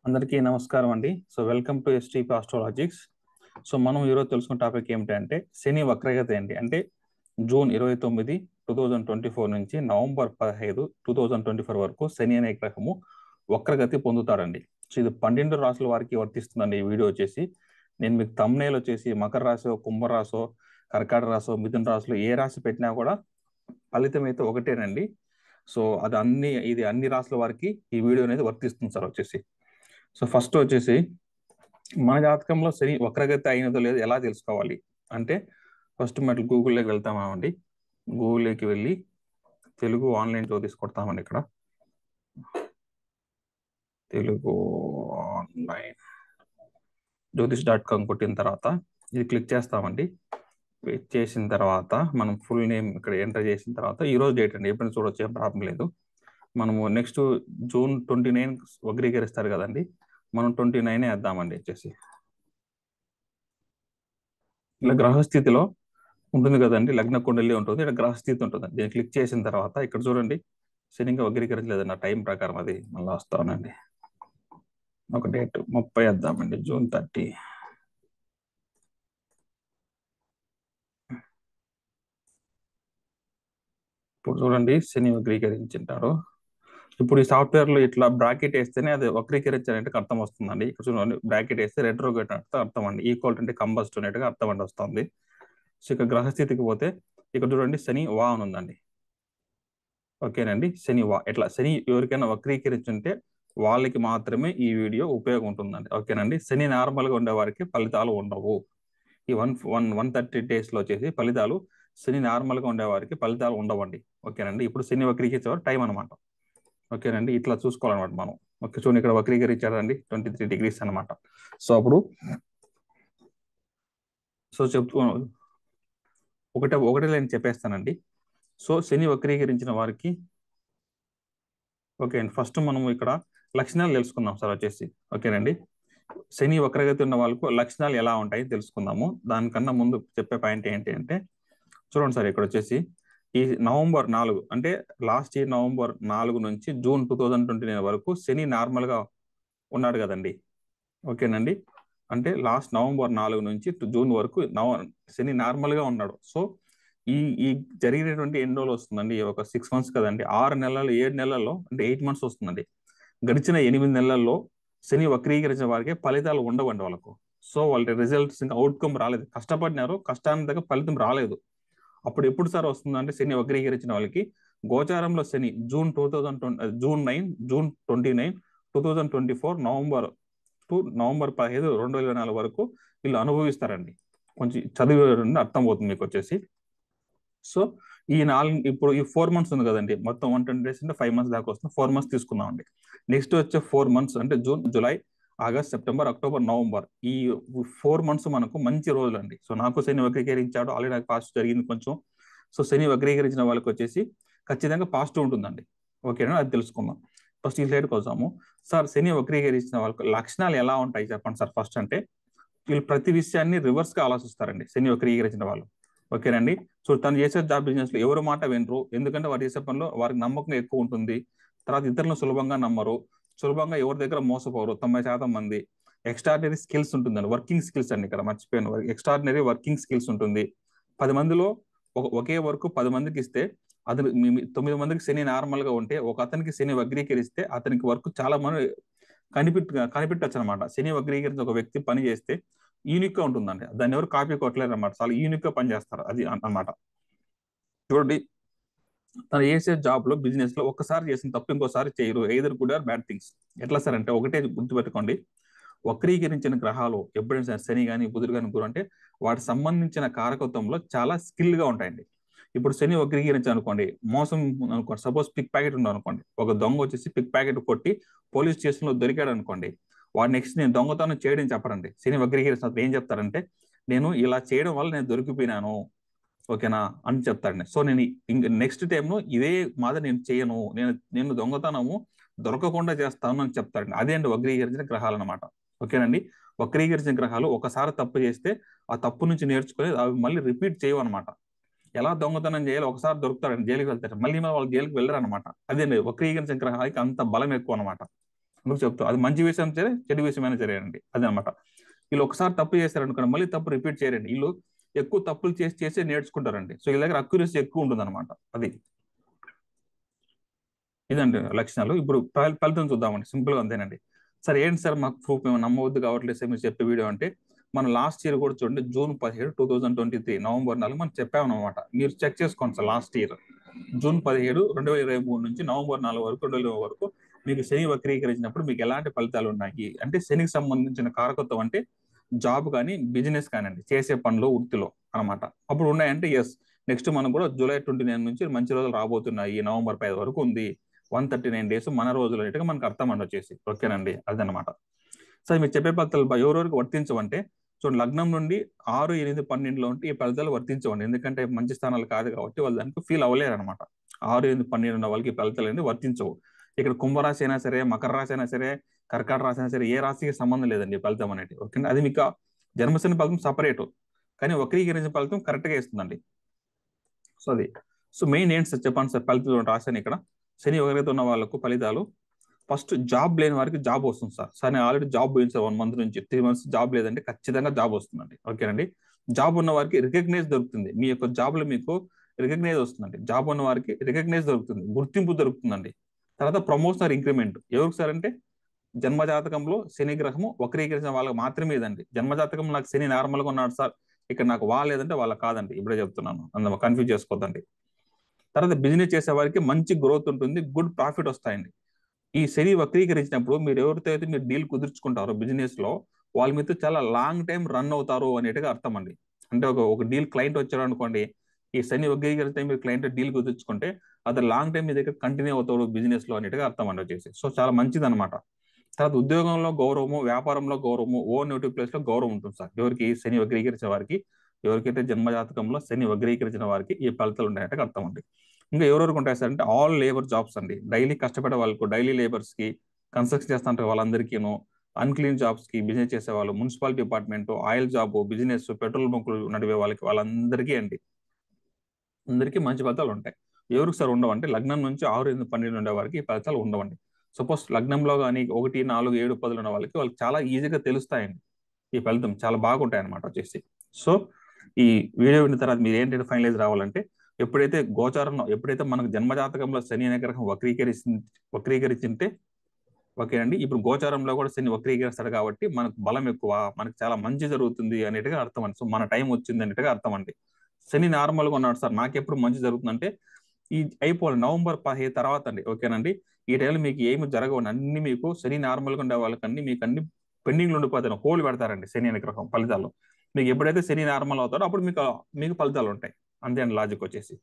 అందరికీ నమస్కారం అండి. So welcome to STP astrologics. So మనం ఈరోజు తెలుసుకున్న టాపిక్ ఏమిటంటే శని వక్రగతి ఏంటి అంటే జూన్ 29, 2024 నుంచి నవంబర్ 15, 2024 వరకు శని అనే గ్రహము వక్రగతి పొందుతారండి. సో ఇది 12 రాసుల వారికి వర్తిస్తుందండి. ఈ వీడియో వచ్చేసి నేను మీకు thumbnail వచ్చేసి మకర రాశో, కుంభరాశో, కర్కాటక రాశో, మిథున రాశిలో ఏ రాశి పెట్టినా కూడా ఫలితం అయితే ఒకటేనండి. సో ఇది అన్ని రాసుల వారికి ఈ వీడియో అనేది వర్తిస్తుంది సార్ వచ్చేసి. సో ఫస్ట్ వచ్చేసి మన జాతకంలో శని వక్రగతి అయినదో లేదో ఎలా తెలుసుకోవాలి అంటే ఫస్ట్ మనం గూగుల్లోకి వెళ్తామండి. గూగుల్లోకి వెళ్ళి తెలుగు ఆన్లైన్ జ్యోతిష్ కొడతామండి. ఇక్కడ తెలుగు ఆన్లైన్ జ్యోతిష్.com కొట్టిన తర్వాత ఇది క్లిక్ చేస్తామండి. చేసిన తర్వాత మనం ఫుల్ నేమ్ ఇక్కడ ఎంటర్ చేసిన తర్వాత ఈ రోజు డేట్ అండి, ఎప్పుడు చూడొచ్చు, ఏం ప్రాబ్లం లేదు. మనము నెక్స్ట్ జూన్ 29 వక్రీకరిస్తారు కదండి, మనం 29 వేద్దామండి. వచ్చేసి ఇలా గ్రహస్థితిలో ఉంటుంది కదండి, లగ్న కుండలి ఉంటుంది, ఇక్కడ గ్రహస్థితి ఉంటుంది. దీన్ని క్లిక్ చేసిన తర్వాత ఇక్కడ చూడండి శని ఇంకా వక్రీకరించలేదు నా టైం ప్రకారం, అది మళ్ళీ వస్తానండి. ఒక డేట్ 30 వేద్దామండి, జూన్ 30. ఇప్పుడు చూడండి శని వక్రీకరించారు. ఇప్పుడు ఈ సాఫ్ట్వేర్ లో ఇట్లా బ్రాకెట్ వేస్తేనే అది వక్రీకరించినట్టుగా అర్థం వస్తుందండి. ఇక్కడ చూడండి బ్రాకెట్ వేస్తే రెట్రోగేట్ అంటే అర్థం అండి, ఈక్వల్ అంటే కంబస్ట్ అనేట్టుగా అర్థం అండి వస్తుంది. సో ఇక గ్రహస్థితికి పోతే ఇక్కడ చూడండి శని వా అని ఉందండి. ఓకేనండి, శని వా. ఇట్లా శని ఎవరికైనా వక్రీకరించుంటే వాళ్ళకి మాత్రమే ఈ వీడియో ఉపయోగం ఉంటుందండి. ఓకేనండి, శని నార్మల్గా ఉండే వారికి ఫలితాలు ఉండవు. ఈ 130 days లో వచ్చేసి ఫలితాలు శని నార్మల్గా ఉండే వారికి ఫలితాలు ఉండవండి. ఓకేనండి, ఇప్పుడు శని వక్రీకరించేవారు టైం అనమాట. ఓకేనండి, ఇట్లా చూసుకోవాలన్నమాట మనం. ఓకే, చూడండి ఇక్కడ వక్రీకరించాడండి 23 degrees అనమాట. సో అప్పుడు చెప్తూ ఒకటే నేను చెప్పేస్తానండి. సో శని వక్రీకరించిన వారికి ఓకే అండి, ఫస్ట్ మనం ఇక్కడ లక్షణాలు తెలుసుకుందాం సార్ వచ్చేసి. ఓకేనండి, శని వక్రగతి ఉన్న వాళ్ళకు లక్షణాలు ఎలా ఉంటాయి తెలుసుకుందాము. దానికన్నా ముందు చెప్పే పాయింట్ ఏంటి అంటే చూడండి సార్, ఇక్కడ వచ్చేసి ఈ నవంబర్ 4 అంటే లాస్ట్ ఇయర్ నవంబర్ 4 నుంచి జూన్ 2029 వరకు శని నార్మల్ గా ఉన్నాడు కదండి. ఓకేనండి, అంటే లాస్ట్ నవంబర్ 4 నుంచి జూన్ వరకు శని నార్మల్ గా ఉన్నాడు. సో ఈ ఈ జరిగినటువంటి ఎన్ని రోజులు వస్తుందండి, ఒక 6 months కదండి, 6 నెలలు 7 నెలల్లో అంటే 8 months వస్తుందండి. గడిచిన 8 నెలల్లో శని వక్రీకరించిన వారికి ఫలితాలు ఉండవండి వాళ్ళకు. సో వాళ్ళ రిజల్ట్స్ ఇంకా అవుట్కమ్ రాలేదు, కష్టపడినారు, కష్టానికి తగ్గ ఫలితం రాలేదు. అప్పుడు ఎప్పుడు సార్ వస్తుందంటే శని వక్రీకరించిన వాళ్ళకి గోచారంలో శని జూన్ 29, 2024 నవంబర్ 15, 2024 వరకు వీళ్ళు అనుభవిస్తారండి. కొంచెం చదివి అర్థం అవుతుంది మీకు వచ్చేసి. సో ఇప్పుడు ఈ 4 months ఉంది కదండి, మొత్తం 120 days అంటే 5 months దాకా వస్తుంది. 4 months తీసుకుందామండి. నెక్స్ట్ వచ్చే 4 months అంటే June, July, August, September, October, November, ఈ 4 months మనకు మంచి రోజులు అండి. సో నాకు శని వక్రీకరించాడు, ఆల్రెడీ నాకు పాజిటివ్ జరిగింది కొంచెం. సో శని వక్రీకరించిన వాళ్ళకి వచ్చేసి ఖచ్చితంగా పాజిటివ్ ఉంటుందండి. ఓకేనా, అది తెలుసుకుందాం. ఫస్ట్ ఈ స్లైడ్కి వస్తాము. సార్ శని వక్రీకరించిన వాళ్ళకి లక్షణాలు ఎలా ఉంటాయి చెప్పండి సార్. ఫస్ట్ అంటే వీళ్ళు ప్రతి విషయాన్ని రివర్స్ గా ఆలోచిస్తారండి శని వక్రీకరించిన వాళ్ళు. ఓకేనండి, సో తను చేసే జాబ్ బిజినెస్ లో ఎవరు మాట వినరు, ఎందుకంటే వారు చేసే పనిలో వారికి నమ్మకం ఎక్కువ ఉంటుంది. తర్వాత ఇతరులను సులభంగా నమ్మరు, సులభంగా ఎవరి దగ్గర మోసపోరు 90% మంది. ఎక్స్ట్రాడినరీ స్కిల్స్ ఉంటుందండి, వర్కింగ్ స్కిల్స్ అండి, ఇక్కడ మర్చిపోయాను, ఎక్స్ట్రాడినరీ వర్కింగ్ స్కిల్స్ ఉంటుంది. 10 మందిలో ఒకే వర్క్ 10 మందికి ఇస్తే అది 9 మందికి శని నార్మల్ గా ఉంటే ఒక అతనికి శని వక్రీకరిస్తే అతనికి వర్క్ చాలా మంది కనిపెట్టచ్చు అనమాట. శని వక్రీకరించి ఒక వ్యక్తి పని చేస్తే యూనిక్ గా ఉంటుందండి, దాన్ని ఎవరు కాపీ కొట్టలేరు అనమాట, చాలా యూనిక్ గా పనిచేస్తారు అది అన్నమాట. చూడండి, తను చేసే జాబ్ లో బిజినెస్ లో ఒక్కసారి చేసిన తప్పు ఇంకోసారి చేయరు, either good or bad things. ఎట్లా సార్ అంటే ఒకటే గుర్తుపెట్టుకోండి, వక్రీకరించిన గ్రహాలు ఎప్పుడైనా సరే శని కానీ బుధుడు కానీ గురు అంటే వాటి సంబంధించిన కారకత్వంలో చాలా స్కిల్ గా ఉంటాయండి. ఇప్పుడు శని వక్రీకరించారు అనుకోండి, మోసం అనుకోండి, సపోజ్ పిక్ ప్యాకెట్ ఉండవు అనుకోండి, ఒక దొంగ వచ్చేసి పిక్ ప్యాకెట్ కొట్టి పోలీస్ స్టేషన్ లో దొరికాడు అనుకోండి, వాడు నెక్స్ట్ నేను దొంగతనం చేయడం చెప్పరండి. శని వక్రీకరించినప్పుడు ఏం చెప్తారంటే నేను ఇలా చేయడం వల్ల నేను దొరికిపోయినాను, ఓకేనా అని చెప్తాడండి. సో నేను నెక్స్ట్ టైం ఇదే మాదిరి నేను చేయను, నేను దొంగతనము దొరకకుండా చేస్తాను అని చెప్తాడండి. అదే అండి వక్రీకరించిన గ్రహాలు అనమాట. ఓకేనండి, వక్రీకరించిన గ్రహాలు ఒకసారి తప్పు చేస్తే ఆ తప్పు నుంచి నేర్చుకుని అవి మళ్ళీ రిపీట్ చేయవు అనమాట. ఎలా దొంగతనం చేయాలి, ఒకసారి దొరుకుతారండి, జైలుకి వెళ్తారు, మళ్ళీ వాళ్ళు జైలుకి వెళ్ళరు అనమాట. అదే వక్రీకరించిన గ్రహాలకి అంత బలం ఎక్కువ అనమాట. అందుకు చెప్తాం, అది మంచి విషయం సరే చెడు విషయమైనా సరే అండి. అదనమాట. వీళ్ళు ఒకసారి తప్పు చేశారనుకోండి, మళ్ళీ తప్పు రిపీట్ చేయరండి. వీళ్ళు ఎక్కువ తప్పులు చేసి నేర్చుకుంటారండి. సో వీళ్ళ దగ్గర అక్యురసీ ఎక్కువ ఉంటుంది అనమాట. అది ఇదండి లక్షణాలు. ఇప్పుడు ఫలితం చూద్దామండి, సింపుల్ గా అంతేనండి. సార్ ఏంటి సార్ మాకు ప్రూఫ్ మేము నమ్మవద్దు కావట్లేదు సార్ మీరు చెప్పే వీడియో అంటే, మనం లాస్ట్ ఇయర్ కూడా చూడండి, జూన్ 17, 2023 నవంబర్ 4 మనం చెప్పామన్నమాట. మీరు చెక్ చేసుకోండి సార్, లాస్ట్ ఇయర్ జూన్ 17, 2023 నుంచి నవంబర్ 4 వరకు 2020 వరకు మీకు శని వక్రీకరించినప్పుడు మీకు ఎలాంటి ఫలితాలు ఉన్నాయి అంటే, శనికి సంబంధించిన కారకత్వం అంటే జాబ్ కానీ బిజినెస్ కానివ్వండి, చేసే పనులు వృత్తిలో అనమాట. అప్పుడు ఉన్నాయంటే ఎస్, నెక్స్ట్ మనం కూడా జూలై 29 నుంచి మంచి రోజులు రాబోతున్నాయి, నవంబర్ 5 వరకు ఉంది, 139 days మన రోజులు అనేట్టుగా మనకు అర్థం అండి వచ్చేసి. ఓకేనండి, అదనమాట. సో మీరు చెప్పే ఫలితాలు ఎవరెవరికి వర్తించవంటే, చూడండి లగ్నం నుండి 6, 8, 12లో ఉంటే ఈ ఫలితాలు వర్తించవండి. ఎందుకంటే మంచి స్థానాలు కాదు కాబట్టి వాళ్ళు దానికి ఫీల్ అవ్వలేరు అనమాట. 6, 8, 12 ఉన్న వాళ్ళకి ఈ ఫలితాలు అనేది వర్తించవు. ఇక్కడ కుంభరాశి అయినా సరే, మకర రాశి అయినా సరే, కర్కాటక రాశి అయినా సరే, ఏ రాశికి సంబంధం లేదండి ఈ ఫలితం అనేది. ఓకే, అది మీకు జన్మశని ఫలితం సపరేట్, కానీ వక్రీకరించిన ఫలితం కరెక్ట్ గా ఇస్తుందండి. సో అది సో మెయిన్ ఏంటి సార్ చెప్పండి సార్, ఫలితం రాశాను ఇక్కడ. శని ఎవరైతే ఉన్న వాళ్ళకు ఫలితాలు, ఫస్ట్ జాబ్ లేని వారికి జాబ్ వస్తుంది సార్. సార్ నేను ఆల్రెడీ జాబ్ పోయింది సార్ 1 month నుంచి, 3 months జాబ్ లేదంటే ఖచ్చితంగా జాబ్ వస్తుందండి. ఓకేనండి. జాబ్ ఉన్న వారికి రికగ్నైజ్ దొరుకుతుంది, మీ యొక్క జాబ్ లో మీకు రికగ్నైజ్ వస్తుందండి. జాబ్ ఉన్న వారికి రికగ్నైజ్ దొరుకుతుంది, గుర్తింపు దొరుకుతుందండి. తర్వాత ప్రమోషన్ ఇంక్రిమెంట్ ఎవరికి సార్ అంటే, జన్మజాతకంలో శని గ్రహము వక్రీకరించిన వాళ్ళకి మాత్రమే ఇదండి. జన్మజాతకం నాకు శని నార్మల్ గా ఉన్నాడు సార్, ఇక్కడ నాకు వాళ్ళేదంటే వాళ్ళకి కాదండి, ఇప్పుడే చెప్తున్నాను, అందులో కన్ఫ్యూజ్ చేసుకోవద్దండి. తర్వాత బిజినెస్ చేసే వారికి మంచి గ్రోత్ ఉంటుంది, గుడ్ ప్రాఫిట్ వస్తాయండి. ఈ శని వక్రీకరించినప్పుడు మీరు ఎవరితో అయితే మీరు డీల్ కుదుర్చుకుంటారో బిజినెస్ లో, వాళ్ళ మీద చాలా లాంగ్ టైం రన్ అవుతారు అనేట్టుగా అర్థం అండి. అంటే ఒక డీల్ క్లయింట్ వచ్చారు అనుకోండి, ఈ శని వక్రీకరిస్తే మీరు క్లయింట్ డీల్ కుదుర్చుకుంటే అది లాంగ్ టైం మీ దగ్గర కంటిన్యూ అవుతాడు బిజినెస్ లో అనేట్టుగా అర్థం అండి వచ్చేసి. సో చాలా మంచిది అనమాట. తర్వాత ఉద్యోగంలో గౌరవము, వ్యాపారంలో గౌరవము, ఓన్ నేటివ్ ప్లేస్ లో గౌరవం ఉంటుంది సార్. ఎవరికి శని వక్రీకరించిన వారికి, ఎవరికైతే జన్మజాతకంలో శని వక్రీకరించిన వారికి ఈ ఫలితాలు ఉన్నాయంటే అర్థం అండి. ఇంకా ఎవరెవరికి ఉంటాయి సార్ అంటే, ఆల్ లేబర్ జాబ్స్ అండి. డైలీ కష్టపడే వాళ్ళకు, డైలీ లేబర్స్ కి, కన్స్ట్రక్షన్ చేస్తుంటారు వాళ్ళందరికీను, అన్క్లీన్ జాబ్స్ కి, బిజినెస్ చేసే వాళ్ళు, municipality department, oil job, business, petrol బంకులు నడిపే వాళ్ళకి, వాళ్ళందరికీ అండి, అందరికీ మంచి ఫలితాలు ఉంటాయి. ఎవరికి సార్ ఉండవంటే, లగ్నం నుంచి 6, 8, 12 ఉండే వారికి ఈ ఫలితాలు ఉండవండి. సపోజ్ లగ్నంలో కానీ 1, 4, 7, 10 ఉన్న వాళ్ళకి చాలా ఈజీగా తెలుస్తాయండి ఈ ఫలితం, చాలా బాగుంటాయి అనమాట వచ్చేసి. సో ఈ వీడియో విన్న తర్వాత మీరు ఏంటంటే ఫైనలైజ్ రావాలంటే, ఎప్పుడైతే మనకు జన్మజాతకంలో శని అనే గ్రహం వక్రీకరించింటే, ఓకే అండి, ఇప్పుడు గోచారంలో కూడా శని వక్రీకరిస్తాడు కాబట్టి మనకు బలం ఎక్కువ, మనకు చాలా మంచి జరుగుతుంది అనేట్టుగా అర్థం అండి. సో మన టైం వచ్చింది అనేట్టుగా అర్థం అండి. శని నార్మల్ గా ఉన్నాడు సార్, నాకెప్పుడు మంచి జరుగుతుందంటే ఈ అయిపోవాలి నవంబర్ 15 తర్వాత అండి. ఓకేనండి, ఈ టైంలో మీకు ఏమి జరగవండి, అన్ని మీకు శని నార్మల్ గా ఉండే వాళ్ళకన్నీ మీకు అన్ని పెండింగ్ లో ఉండిపోతాయి, హోల్ పెడతారండి శని అనే గ్రహం ఫలితాలు. మీకు ఎప్పుడైతే శని నార్మల్ అవుతాడో అప్పుడు మీకు ఫలితాలు ఉంటాయి. అంతే అండి లాజిక్ వచ్చేసి.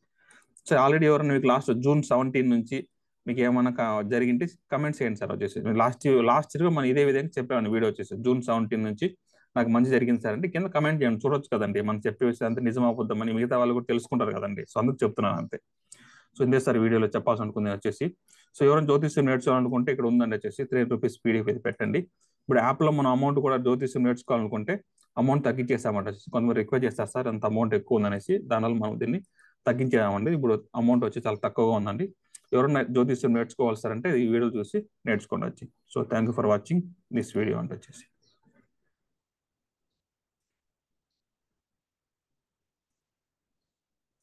సో ఆల్రెడీ ఎవరైనా మీకు లాస్ట్ జూన్ 17 నుంచి మీకు ఏమైనా జరిగింటే కమెంట్స్ చేయండి సార్ వచ్చేసి. లాస్ట్ ఇయర్ మనం ఇదే విధంగా చెప్పామండి వీడియో వచ్చేసి, జూన్ 17 నుంచి నాకు మంచి జరిగింది సార్ అంటే కింద కమెంట్ చేయండి, చూడొచ్చు కదండి మనం చెప్పే విషయం అంతా నిజం అబద్ధమని మిగతా వాళ్ళు కూడా తెలుసుకుంటారు కదండి. సో అందుకు చెప్తున్నాను అంతే. సో ఇందే సార్ వీడియోలో చెప్పాల్సి అనుకుంది వచ్చేసి. సో ఎవరైనా జ్యోతిష్యం నేర్చుకోవాలనుకుంటే ఇక్కడ ఉందండి వచ్చేసి, 3 రూపీస్ పీడిఎఫ్ ఇది పెట్టండి. ఇప్పుడు యాప్లో మనం అమౌంట్ కూడా జ్యోతిష్యం నేర్చుకోవాలనుకుంటే అమౌంట్ తగ్గించేసామంట. కొంతమంది రిక్వెస్ట్ చేస్తారు సార్ అంత అమౌంట్ ఎక్కువ ఉందనేసి, దానివల్ల మనం దీన్ని తగ్గించామండి. ఇప్పుడు అమౌంట్ వచ్చి చాలా తక్కువగా ఉందండి. ఎవరైనా జ్యోతిష్యం నేర్చుకోవాలి సార్ అంటే ఈ వీడియో చూసి నేర్చుకోండి వచ్చి. So thank you for watching this video అంటే వచ్చేసి.